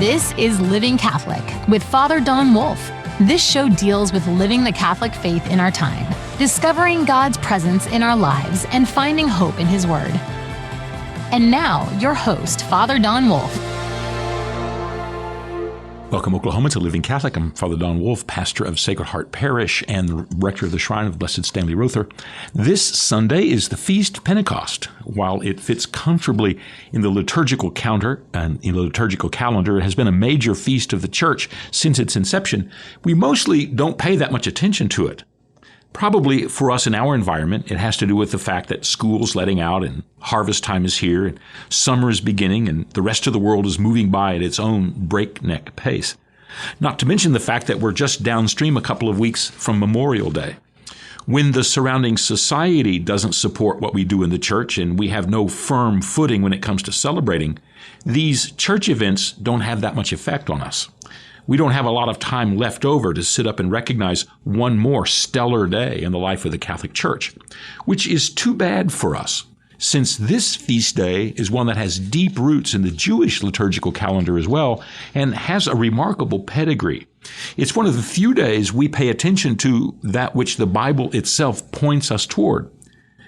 This is Living Catholic with Father Don Wolf. This show deals with living the Catholic faith in our time, discovering God's presence in our lives, and finding hope in His Word. And now, your host, Father Don Wolf. Welcome, Oklahoma, to Living Catholic. I'm Father Don Wolf, pastor of Sacred Heart Parish and rector of the Shrine of Blessed Stanley Rother. This Sunday is the feast Pentecost. While it fits comfortably in the liturgical calendar, it has been a major feast of the Church since its inception. We mostly don't pay that much attention to it. Probably for us in our environment, it has to do with the fact that school's letting out and harvest time is here and summer is beginning and the rest of the world is moving by at its own breakneck pace. Not to mention the fact that we're just downstream a couple of weeks from Memorial Day. When the surrounding society doesn't support what we do in the church and we have no firm footing when it comes to celebrating, these church events don't have that much effect on us. We don't have a lot of time left over to sit up and recognize one more stellar day in the life of the Catholic Church, which is too bad for us, since this feast day is one that has deep roots in the Jewish liturgical calendar as well and has a remarkable pedigree. It's one of the few days we pay attention to that which the Bible itself points us toward.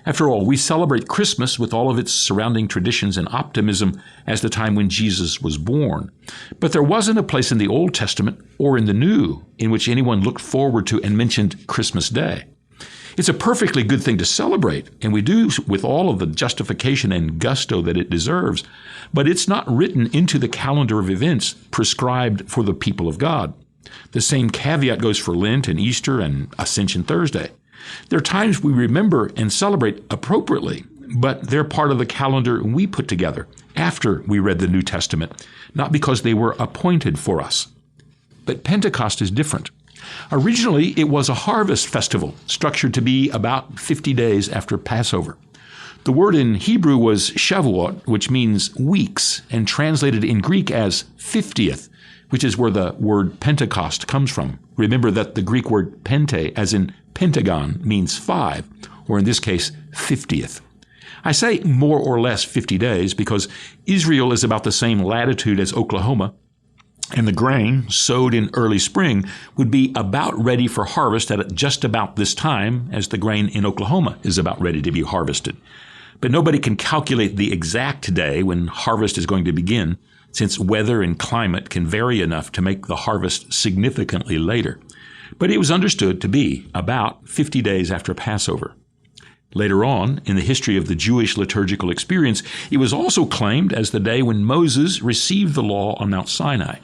After all, we celebrate Christmas with all of its surrounding traditions and optimism as the time when Jesus was born. But there wasn't a place in the Old Testament or in the New in which anyone looked forward to and mentioned Christmas Day. It's a perfectly good thing to celebrate, and we do with all of the justification and gusto that it deserves, but it's not written into the calendar of events prescribed for the people of God. The same caveat goes for Lent and Easter and Ascension Thursday. There are times we remember and celebrate appropriately, but they're part of the calendar we put together after we read the New Testament, not because they were appointed for us. But Pentecost is different. Originally, it was a harvest festival structured to be about 50 days after Passover. The word in Hebrew was Shavuot, which means weeks, and translated in Greek as 50th, which is where the word Pentecost comes from. Remember that the Greek word pente, as in pentagon, means 5, or in this case, 50th. I say more or less 50 days because Israel is about the same latitude as Oklahoma, and the grain sowed in early spring would be about ready for harvest at just about this time as the grain in Oklahoma is about ready to be harvested. But nobody can calculate the exact day when harvest is going to begin, since weather and climate can vary enough to make the harvest significantly later. But it was understood to be about 50 days after Passover. Later on, in the history of the Jewish liturgical experience, it was also claimed as the day when Moses received the law on Mount Sinai.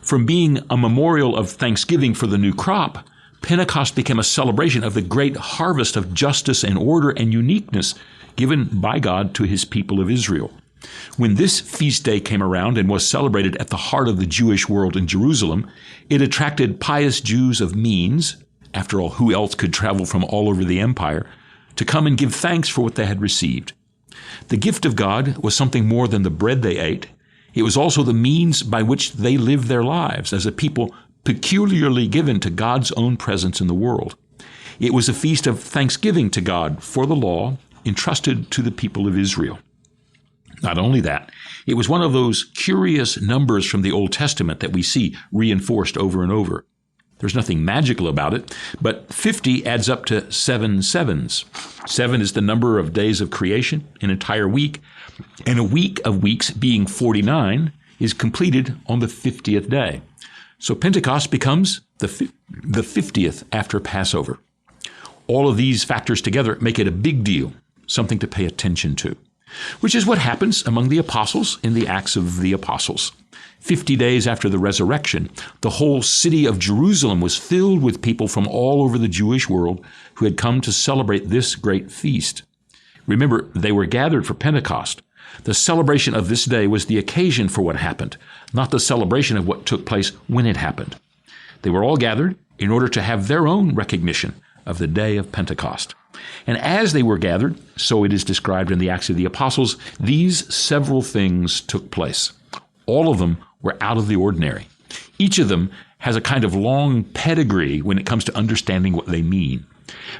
From being a memorial of thanksgiving for the new crop, Pentecost became a celebration of the great harvest of justice and order and uniqueness given by God to His people of Israel. When this feast day came around and was celebrated at the heart of the Jewish world in Jerusalem, it attracted pious Jews of means, after all, who else could travel from all over the empire, to come and give thanks for what they had received. The gift of God was something more than the bread they ate. It was also the means by which they lived their lives as a people peculiarly given to God's own presence in the world. It was a feast of thanksgiving to God for the law entrusted to the people of Israel. Not only that, it was one of those curious numbers from the Old Testament that we see reinforced over and over. There's nothing magical about it, but 50 adds up to 7 sevens. 7 is the number of days of creation, an entire week, and a week of weeks being 49 is completed on the 50th day. So Pentecost becomes the 50th after Passover. All of these factors together make it a big deal, something to pay attention to, which is what happens among the apostles in the Acts of the Apostles. 50 days after the resurrection, the whole city of Jerusalem was filled with people from all over the Jewish world who had come to celebrate this great feast. Remember, they were gathered for Pentecost. The celebration of this day was the occasion for what happened, not the celebration of what took place when it happened. They were all gathered in order to have their own recognition of the day of Pentecost. And as they were gathered, so it is described in the Acts of the Apostles, these several things took place. All of them were out of the ordinary. Each of them has a kind of long pedigree when it comes to understanding what they mean.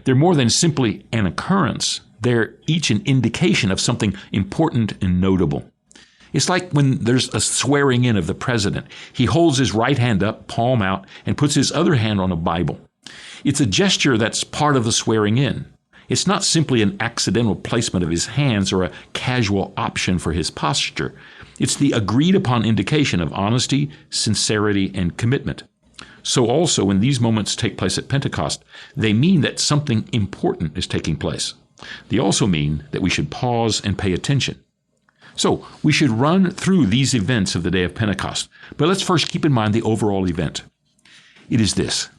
They're more than simply an occurrence. They're each an indication of something important and notable. It's like when there's a swearing in of the president. He holds his right hand up, palm out, and puts his other hand on a Bible. It's a gesture that's part of the swearing in. It's not simply an accidental placement of his hands or a casual option for his posture. It's the agreed upon indication of honesty, sincerity, and commitment. So also, when these moments take place at Pentecost, they mean that something important is taking place. They also mean that we should pause and pay attention. So, we should run through these events of the day of Pentecost, but let's first keep in mind the overall event. It is this: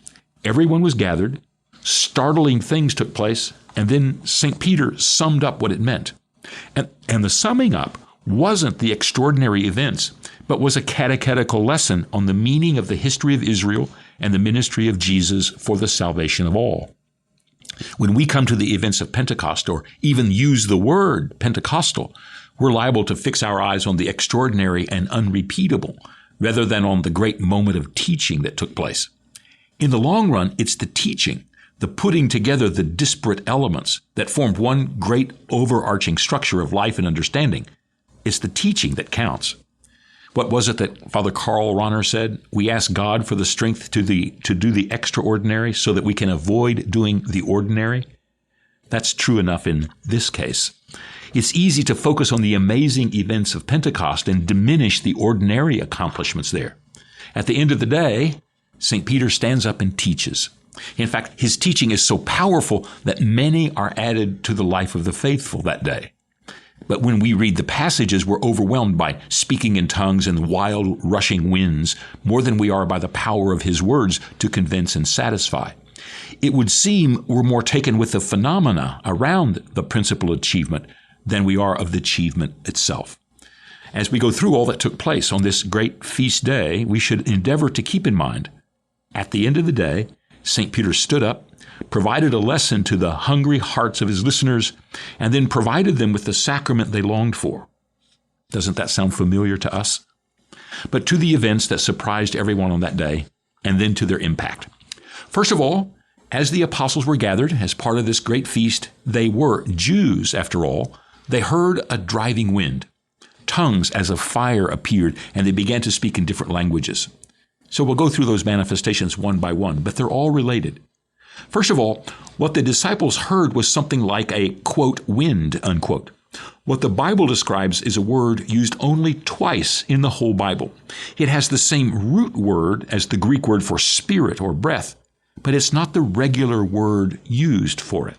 everyone was gathered, startling things took place, and then St. Peter summed up what it meant. And the summing up wasn't the extraordinary events, but was a catechetical lesson on the meaning of the history of Israel and the ministry of Jesus for the salvation of all. When we come to the events of Pentecost, or even use the word Pentecostal, we're liable to fix our eyes on the extraordinary and unrepeatable, rather than on the great moment of teaching that took place. In the long run, it's the teaching, the putting together the disparate elements that formed one great overarching structure of life and understanding. It's the teaching that counts. What was it that Father Karl Rahner said? We ask God for the strength to do the extraordinary so that we can avoid doing the ordinary. That's true enough in this case. It's easy to focus on the amazing events of Pentecost and diminish the ordinary accomplishments there. At the end of the day, St. Peter stands up and teaches. In fact, his teaching is so powerful that many are added to the life of the faithful that day. But when we read the passages, we're overwhelmed by speaking in tongues and wild rushing winds more than we are by the power of his words to convince and satisfy. It would seem we're more taken with the phenomena around the principal achievement than we are of the achievement itself. As we go through all that took place on this great feast day, we should endeavor to keep in mind, at the end of the day, St. Peter stood up, provided a lesson to the hungry hearts of his listeners, and then provided them with the sacrament they longed for. Doesn't that sound familiar to us? But to the events that surprised everyone on that day, and then to their impact. First of all, as the apostles were gathered as part of this great feast, they were Jews, after all. They heard a driving wind. Tongues as of fire appeared, and they began to speak in different languages. So we'll go through those manifestations one by one, but they're all related. First of all, what the disciples heard was something like a, quote, wind, unquote. What the Bible describes is a word used only twice in the whole Bible. It has the same root word as the Greek word for spirit or breath, but it's not the regular word used for it.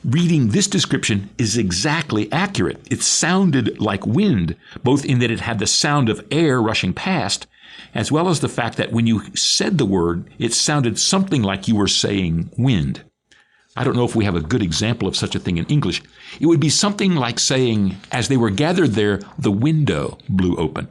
Reading this description is exactly accurate. It sounded like wind, both in that it had the sound of air rushing past, as well as the fact that when you said the word, it sounded something like you were saying wind. I don't know if we have a good example of such a thing in English. It would be something like saying, as they were gathered there, the window blew open.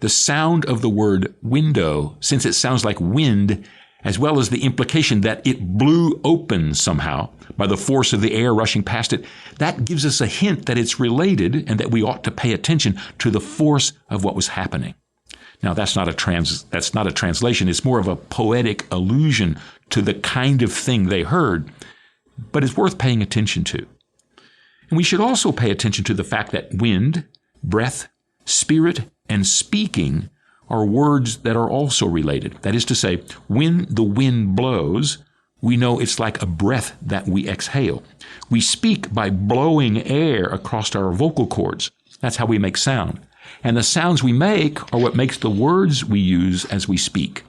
The sound of the word window, since it sounds like wind, as well as the implication that it blew open somehow by the force of the air rushing past it, that gives us a hint that it's related and that we ought to pay attention to the force of what was happening. Now, that's not a translation. It's more of a poetic allusion to the kind of thing they heard, but it's worth paying attention to. And we should also pay attention to the fact that wind, breath, spirit, and speaking are words that are also related. That is to say, when the wind blows, we know it's like a breath that we exhale. We speak by blowing air across our vocal cords. That's how we make sound. And the sounds we make are what makes the words we use as we speak.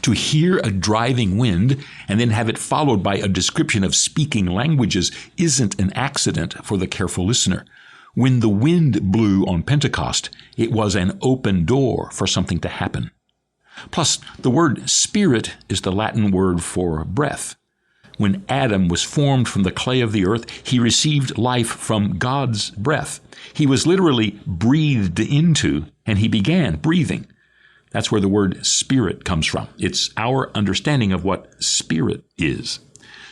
To hear a driving wind and then have it followed by a description of speaking languages isn't an accident for the careful listener. When the wind blew on Pentecost, it was an open door for something to happen. Plus, the word spirit is the Latin word for breath. When Adam was formed from the clay of the earth, he received life from God's breath. He was literally breathed into, and he began breathing. That's where the word spirit comes from. It's our understanding of what spirit is.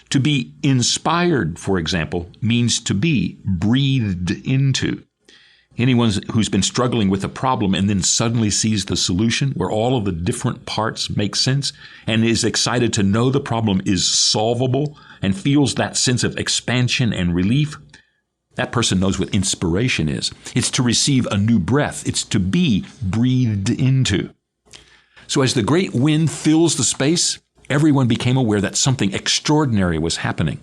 To be inspired, for example, means to be breathed into. Anyone who's been struggling with a problem and then suddenly sees the solution where all of the different parts make sense and is excited to know the problem is solvable and feels that sense of expansion and relief, That person knows what inspiration is. It's to receive a new breath. It's to be breathed into. So as the great wind fills the space, everyone became aware that something extraordinary was happening.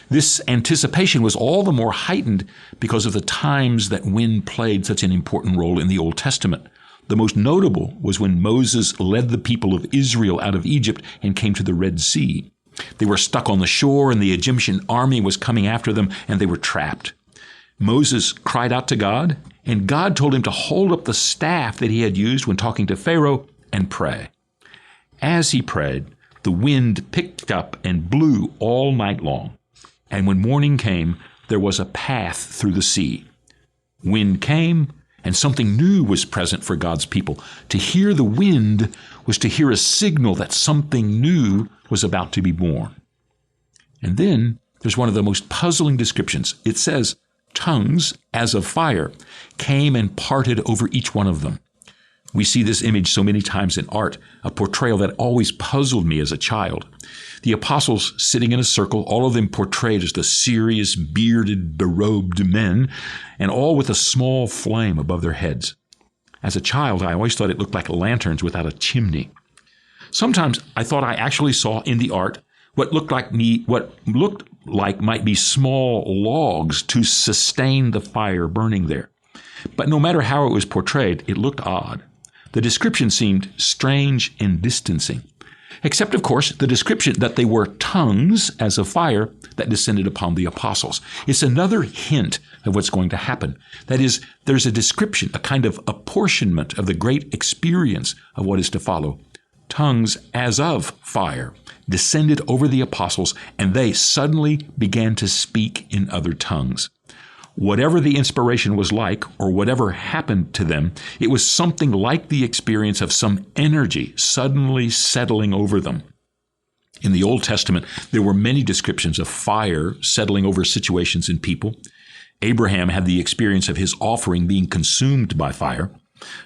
This anticipation was all the more heightened because of the times that wind played such an important role in the Old Testament. The most notable was when Moses led the people of Israel out of Egypt and came to the Red Sea. They were stuck on the shore, and the Egyptian army was coming after them, and they were trapped. Moses cried out to God, and God told him to hold up the staff that he had used when talking to Pharaoh and pray. As he prayed, the wind picked up and blew all night long. And when morning came, there was a path through the sea. Wind came, and something new was present for God's people. To hear the wind was to hear a signal that something new was about to be born. And then there's one of the most puzzling descriptions. It says, tongues, as of fire, came and parted over each one of them. We see this image so many times in art, a portrayal that always puzzled me as a child. The apostles sitting in a circle, all of them portrayed as the serious, bearded, berobed men, and all with a small flame above their heads. As a child, I always thought it looked like lanterns without a chimney. Sometimes I thought I actually saw in the art what looked like might be small logs to sustain the fire burning there. But no matter how it was portrayed, it looked odd. The description seemed strange and distancing, except, of course, the description that they were tongues as of fire that descended upon the apostles. It's another hint of what's going to happen. That is, there's a description, a kind of apportionment of the great experience of what is to follow. Tongues as of fire descended over the apostles, and they suddenly began to speak in other tongues. Whatever the inspiration was like, or whatever happened to them, it was something like the experience of some energy suddenly settling over them. In the Old Testament, there were many descriptions of fire settling over situations and people. Abraham had the experience of his offering being consumed by fire.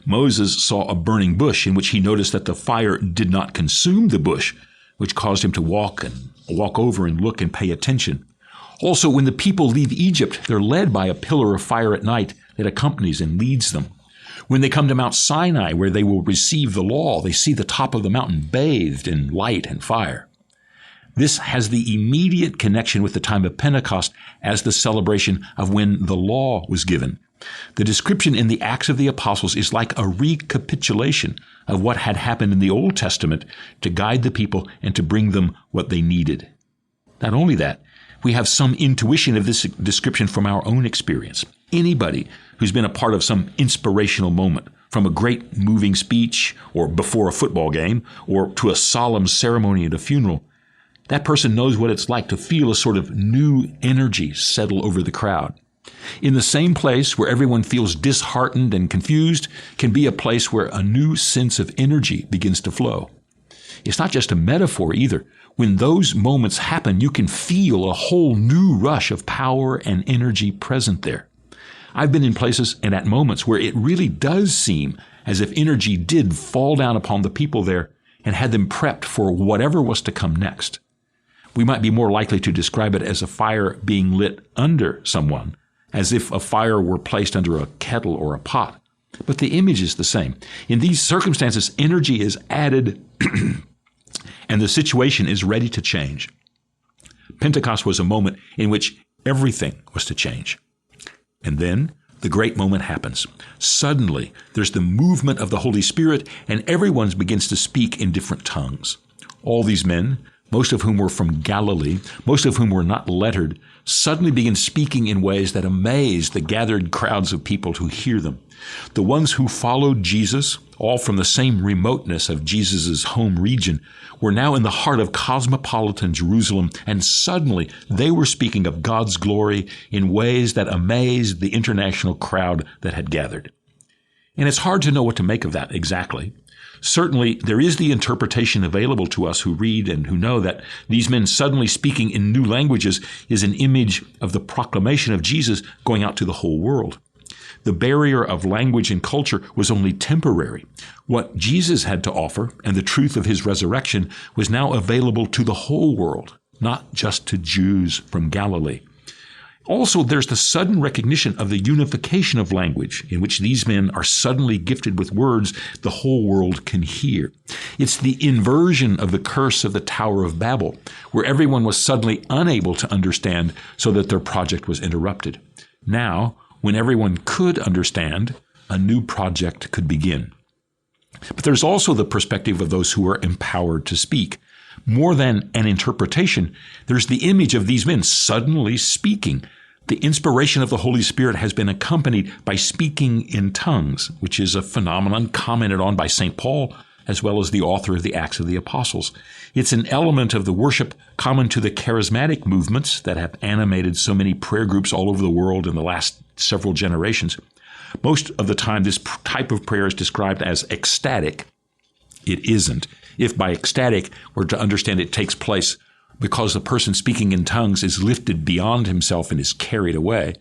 Moses saw a burning bush in which he noticed that the fire did not consume the bush, which caused him to walk over and look and pay attention. Also, when the people leave Egypt, they're led by a pillar of fire at night that accompanies and leads them. When they come to Mount Sinai, where they will receive the law, they see the top of the mountain bathed in light and fire. This has the immediate connection with the time of Pentecost as the celebration of when the law was given. The description in the Acts of the Apostles is like a recapitulation of what had happened in the Old Testament to guide the people and to bring them what they needed. Not only that, we have some intuition of this description from our own experience. Anybody who's been a part of some inspirational moment, from a great moving speech or before a football game or to a solemn ceremony at a funeral, that person knows what it's like to feel a sort of new energy settle over the crowd. In the same place where everyone feels disheartened and confused can be a place where a new sense of energy begins to flow. It's not just a metaphor either. When those moments happen, you can feel a whole new rush of power and energy present there. I've been in places and at moments where it really does seem as if energy did fall down upon the people there and had them prepped for whatever was to come next. We might be more likely to describe it as a fire being lit under someone, as if a fire were placed under a kettle or a pot. But the image is the same. In these circumstances, energy is added and the situation is ready to change. Pentecost was a moment in which everything was to change. And then the great moment happens. Suddenly, there's the movement of the Holy Spirit, and everyone begins to speak in different tongues. All these men, most of whom were from Galilee, most of whom were not lettered, suddenly begin speaking in ways that amaze the gathered crowds of people who hear them. The ones who followed Jesus, all from the same remoteness of Jesus' home region, were now in the heart of cosmopolitan Jerusalem, and suddenly they were speaking of God's glory in ways that amazed the international crowd that had gathered. And it's hard to know what to make of that exactly. Certainly, there is the interpretation available to us who read and who know that these men suddenly speaking in new languages is an image of the proclamation of Jesus going out to the whole world. The barrier of language and culture was only temporary. What Jesus had to offer and the truth of his resurrection was now available to the whole world, not just to Jews from Galilee. Also, there's the sudden recognition of the unification of language, in which these men are suddenly gifted with words the whole world can hear. It's the inversion of the curse of the Tower of Babel, where everyone was suddenly unable to understand, so that their project was interrupted. Now, when everyone could understand, a new project could begin. But there's also the perspective of those who are empowered to speak. More than an interpretation, there's the image of these men suddenly speaking. The inspiration of the Holy Spirit has been accompanied by speaking in tongues, which is a phenomenon commented on by St. Paul, as well as the author of the Acts of the Apostles. It's an element of the worship common to the charismatic movements that have animated so many prayer groups all over the world in the last several generations. Most of the time, this type of prayer is described as ecstatic. It isn't. If by ecstatic we're to understand it takes place because the person speaking in tongues is lifted beyond himself and is carried away,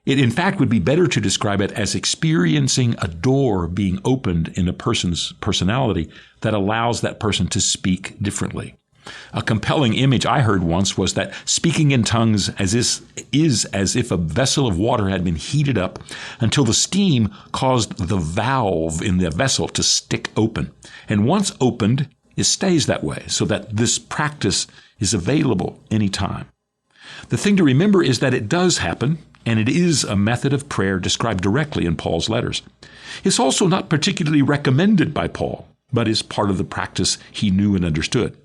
it in fact would be better to describe it as experiencing a door being opened in a person's personality that allows that person to speak differently. A compelling image I heard once was that speaking in tongues is as if a vessel of water had been heated up until the steam caused the valve in the vessel to stick open. And once opened, it stays that way, so that this practice is available anytime. The thing to remember is that it does happen, and it is a method of prayer described directly in Paul's letters. It's also not particularly recommended by Paul, but is part of the practice he knew and understood.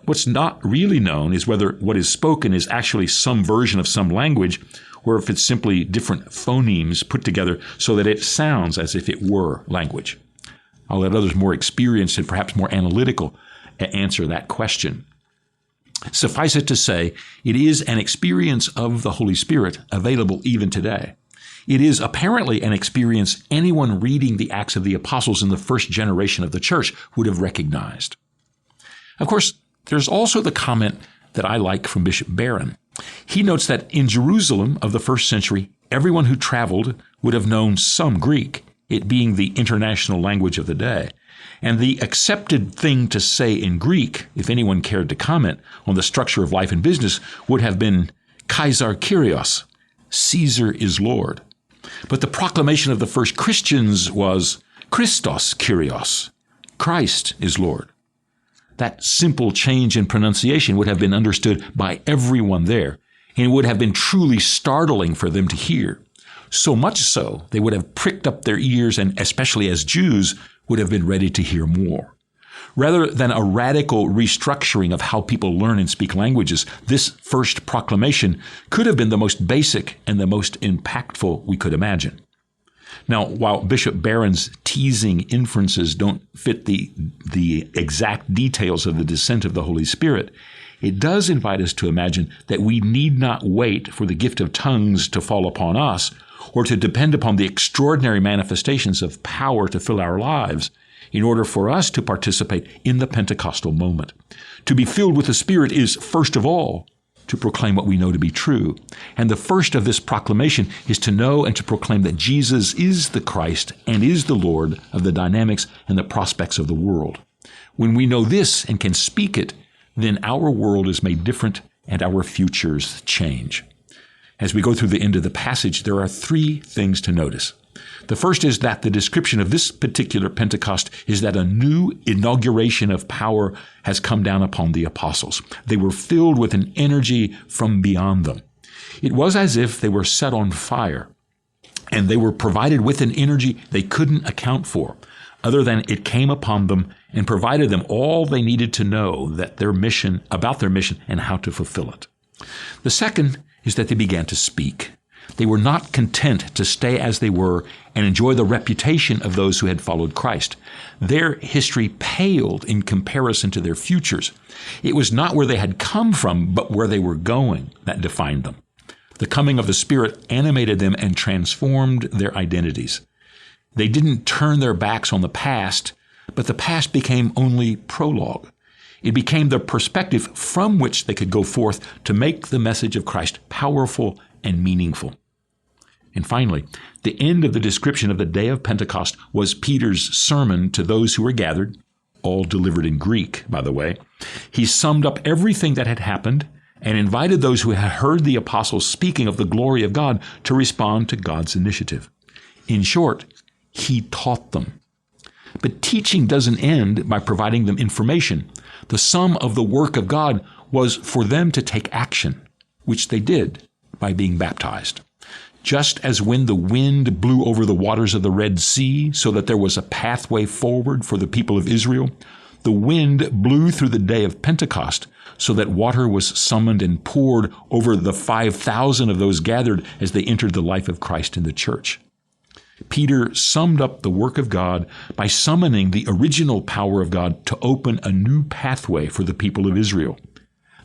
What's not really known is whether what is spoken is actually some version of some language, or if it's simply different phonemes put together so that it sounds as if it were language. I'll let others more experienced and perhaps more analytical answer that question. Suffice it to say, it is an experience of the Holy Spirit available even today. It is apparently an experience anyone reading the Acts of the Apostles in the first generation of the church would have recognized. Of course, there's also the comment that I like from Bishop Barron. He notes that in Jerusalem of the first century, everyone who traveled would have known some Greek, it being the international language of the day. And the accepted thing to say in Greek, if anyone cared to comment on the structure of life and business, would have been Kaiser Kyrios, Caesar is Lord. But the proclamation of the first Christians was Christos Kyrios, Christ is Lord. That simple change in pronunciation would have been understood by everyone there, and it would have been truly startling for them to hear. So much so, they would have pricked up their ears, and especially as Jews, would have been ready to hear more. Rather than a radical restructuring of how people learn and speak languages, this first proclamation could have been the most basic and the most impactful we could imagine. Now, while Bishop Barron's teasing inferences don't fit the exact details of the descent of the Holy Spirit, it does invite us to imagine that we need not wait for the gift of tongues to fall upon us or to depend upon the extraordinary manifestations of power to fill our lives in order for us to participate in the Pentecostal moment. To be filled with the Spirit is, first of all, to proclaim what we know to be true. And the first of this proclamation is to know and to proclaim that Jesus is the Christ and is the Lord of the dynamics and the prospects of the world. When we know this and can speak it, then our world is made different and our futures change. As we go through the end of the passage, there are three things to notice. The first is that the description of this particular Pentecost is that a new inauguration of power has come down upon the apostles. They were filled with an energy from beyond them. It was as if they were set on fire, and they were provided with an energy they couldn't account for, other than it came upon them and provided them all they needed to know about their mission and how to fulfill it. The second is that they began to speak. They were not content to stay as they were and enjoy the reputation of those who had followed Christ. Their history paled in comparison to their futures. It was not where they had come from, but where they were going that defined them. The coming of the Spirit animated them and transformed their identities. They didn't turn their backs on the past, but the past became only prologue. It became the perspective from which they could go forth to make the message of Christ powerful and meaningful. And finally, the end of the description of the day of Pentecost was Peter's sermon to those who were gathered, all delivered in Greek, by the way. He summed up everything that had happened and invited those who had heard the apostles speaking of the glory of God to respond to God's initiative. In short, he taught them. But teaching doesn't end by providing them information. The sum of the work of God was for them to take action, which they did by being baptized. Just as when the wind blew over the waters of the Red Sea so that there was a pathway forward for the people of Israel, the wind blew through the day of Pentecost so that water was summoned and poured over the 5,000 of those gathered as they entered the life of Christ in the church. Peter summed up the work of God by summoning the original power of God to open a new pathway for the people of Israel.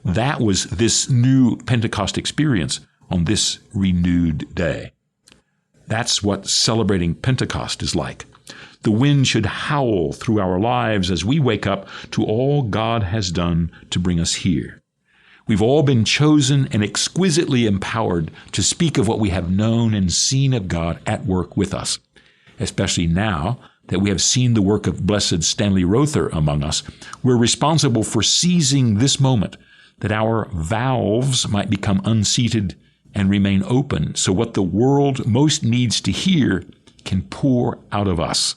That was this new Pentecost experience on this renewed day. That's what celebrating Pentecost is like. The wind should howl through our lives as we wake up to all God has done to bring us here. We've all been chosen and exquisitely empowered to speak of what we have known and seen of God at work with us. Especially now that we have seen the work of Blessed Stanley Rother among us, we're responsible for seizing this moment that our valves might become unseated and remain open so what the world most needs to hear can pour out of us.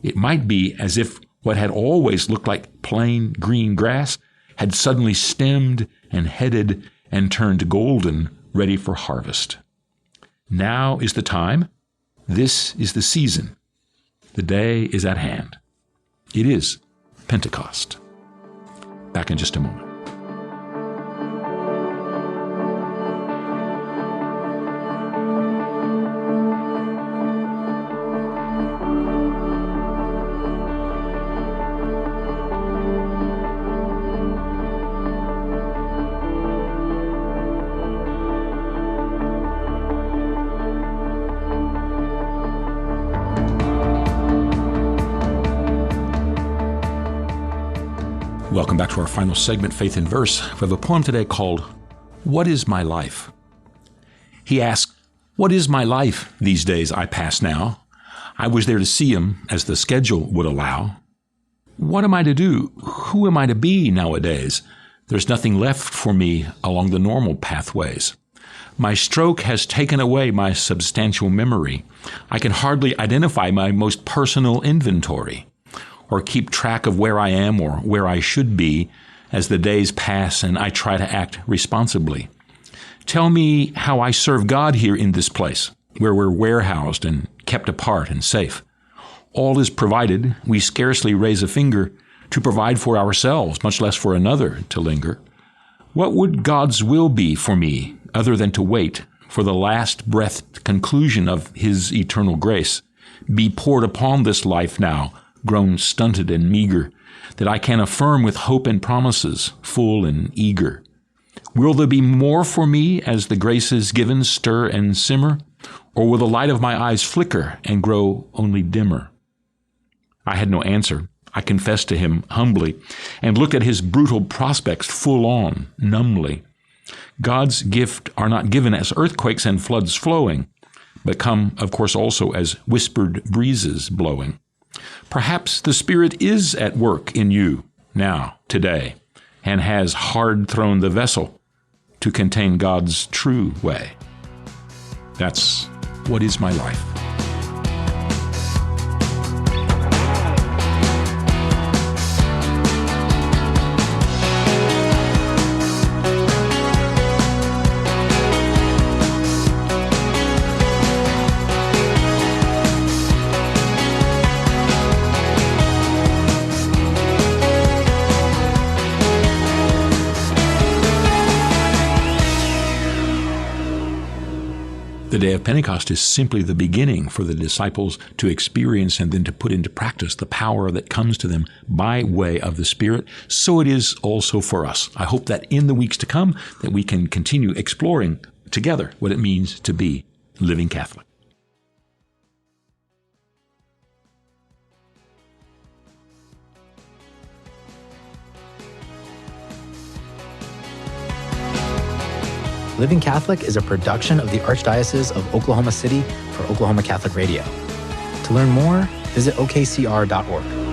It might be as if what had always looked like plain green grass had suddenly stemmed and headed and turned golden, ready for harvest. Now is the time. This is the season. The day is at hand. It is Pentecost. Back in just a moment. Welcome back to our final segment, Faith in Verse. We have a poem today called, What is My Life? He asks, what is my life these days I pass now? I was there to see him as the schedule would allow. What am I to do? Who am I to be nowadays? There's nothing left for me along the normal pathways. My stroke has taken away my substantial memory. I can hardly identify my most personal inventory, or keep track of where I am or where I should be as the days pass and I try to act responsibly. Tell me how I serve God here in this place, where we're warehoused and kept apart and safe. All is provided. We scarcely raise a finger to provide for ourselves, much less for another to linger. What would God's will be for me other than to wait for the last breath conclusion of His eternal grace be poured upon this life now, grown stunted and meager, that I can affirm with hope and promises, full and eager? Will there be more for me as the graces given stir and simmer, or will the light of my eyes flicker and grow only dimmer? I had no answer. I confessed to him humbly and looked at his brutal prospects full on, numbly. God's gift are not given as earthquakes and floods flowing, but come, of course, also as whispered breezes blowing. Perhaps the Spirit is at work in you now, today, and has hard thrown the vessel to contain God's true way. That's what is my life. The day of Pentecost is simply the beginning for the disciples to experience and then to put into practice the power that comes to them by way of the Spirit. So it is also for us. I hope that in the weeks to come that we can continue exploring together what it means to be living Catholic. Living Catholic is a production of the Archdiocese of Oklahoma City for Oklahoma Catholic Radio. To learn more, visit okcr.org.